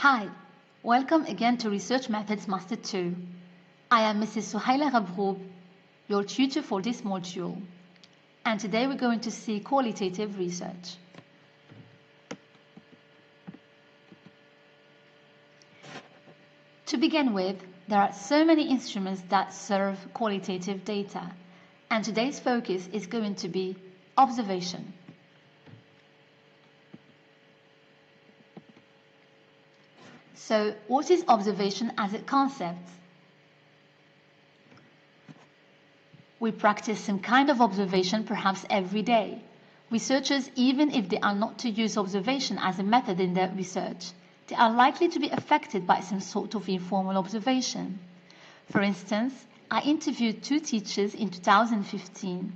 Hi, welcome again to Research Methods Master 2. I am Mrs. Suhaila Ghabroub, your tutor for this module, and today we're going to see qualitative research. To begin with, there are so many instruments that serve qualitative data, and today's focus is going to be observation. So, what is observation as a concept? We practice some kind of observation perhaps every day. Researchers, even if they are not to use observation as a method in their research, they are likely to be affected by some sort of informal observation. For instance, I interviewed 2 teachers in 2015.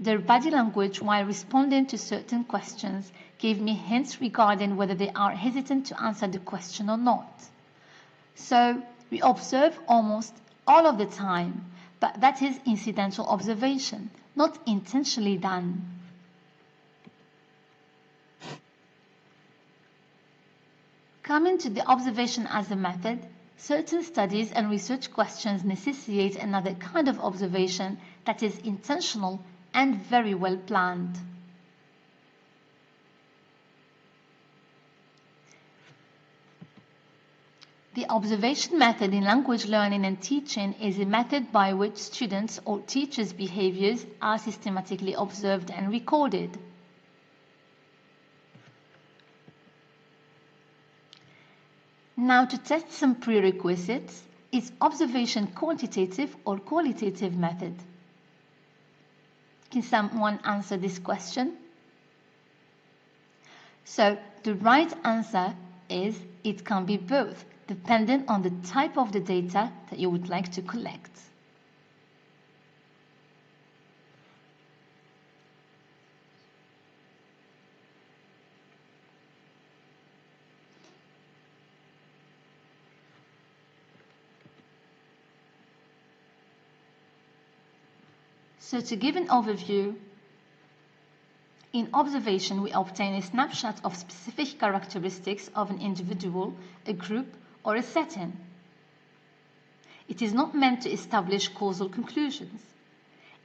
Their body language while responding to certain questions gave me hints regarding whether they are hesitant to answer the question or not. So, we observe almost all of the time, but that is incidental observation, not intentionally done. Coming to the observation as a method, certain studies and research questions necessitate another kind of observation that is intentional and very well planned. The observation method in language learning and teaching is a method by which students' or teachers' behaviors are systematically observed and recorded. Now, to test some prerequisites, is observation quantitative or qualitative method? Can someone answer this question? So, the right answer is it can be both, depending on the type of the data that you would like to collect. So to give an overview, in observation we obtain a snapshot of specific characteristics of an individual, a group, or a setting. It is not meant to establish causal conclusions.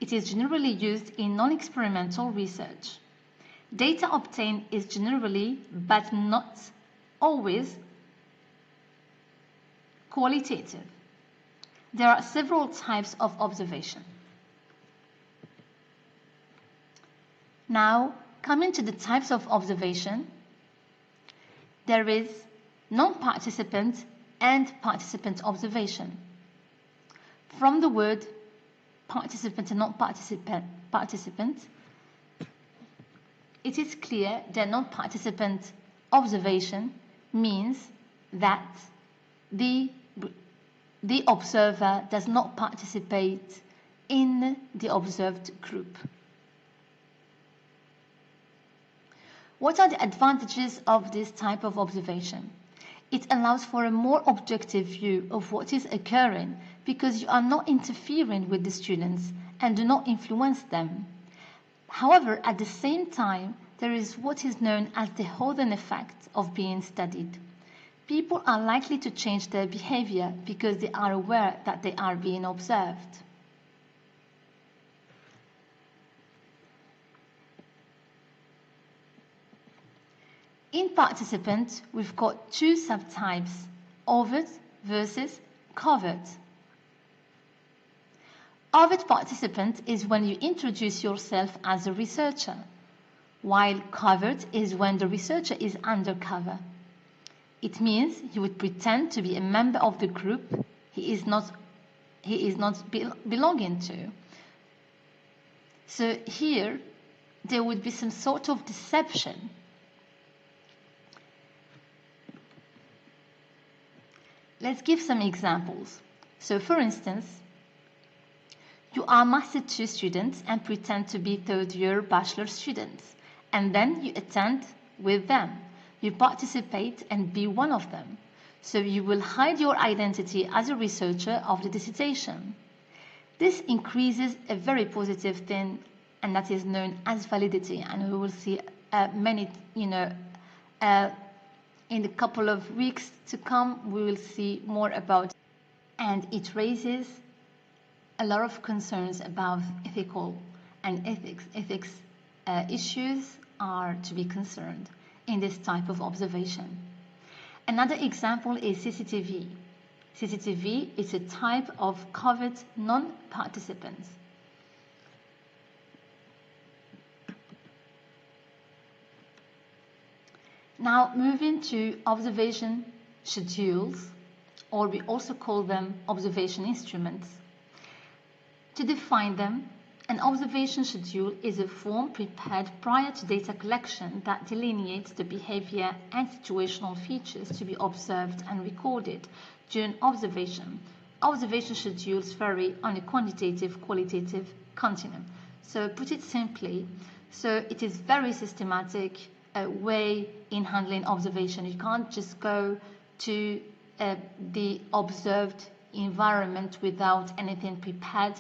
It is generally used in non-experimental research. Data obtained is generally, but not always, qualitative. There are several types of observation. Now, coming to the types of observation, there is non-participant and participant observation. From the word participant and non-participant, it is clear that non-participant observation means that the observer does not participate in the observed group. What are the advantages of this type of observation? It allows for a more objective view of what is occurring because you are not interfering with the students and do not influence them. However, at the same time, there is what is known as the Hawthorne effect of being studied. People are likely to change their behavior because they are aware that they are being observed. In participant, we've got 2 subtypes, overt versus covert. Overt participant is when you introduce yourself as a researcher, while covert is when the researcher is undercover. It means he would pretend to be a member of the group he is not belonging to. So here, there would be some sort of deception. Let's give some examples. So for instance, you are Master 2 students and pretend to be 3rd year bachelor students, and then you attend with them. You participate and be one of them. So you will hide your identity as a researcher of the dissertation. This increases a very positive thing, and that is known as validity, and we will see many in the couple of weeks to come, we will see more about it. And it raises a lot of concerns about ethical and ethics issues are to be concerned in this type of observation. Another example is CCTV. CCTV is a type of covered non-participants. Now moving to observation schedules, or we also call them observation instruments. To define them, an observation schedule is a form prepared prior to data collection that delineates the behavior and situational features to be observed and recorded during observation. Observation schedules vary on a quantitative-qualitative continuum. So put it simply, so it is very systematic way in handling observation. You can't just go to the observed environment without anything prepared.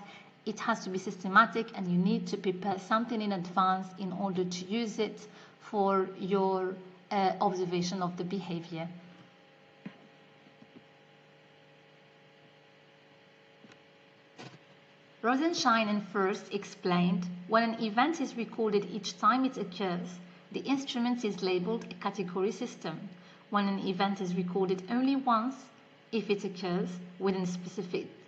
It has to be systematic, and you need to prepare something in advance in order to use it for your observation of the behavior. Rosenshine and First explained, when an event is recorded each time it occurs, the instrument is labeled a category system. When an event is recorded only once, if it occurs within a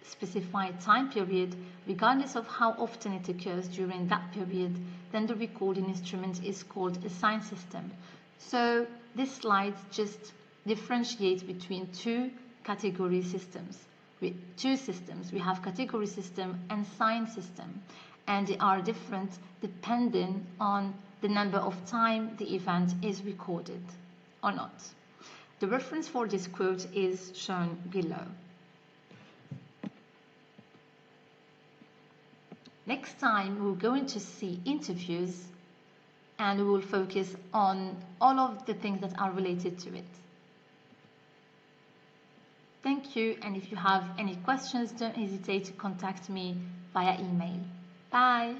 specified time period, regardless of how often it occurs during that period, then the recording instrument is called a sign system. So this slide just differentiates between two category systems. We have category system and sign system, and they are different depending on the number of time the event is recorded or not. The reference for this quote is shown below. Next time we're going to see interviews, and we will focus on all of the things that are related to it. Thank you, and if you have any questions, don't hesitate to contact me via email. Bye!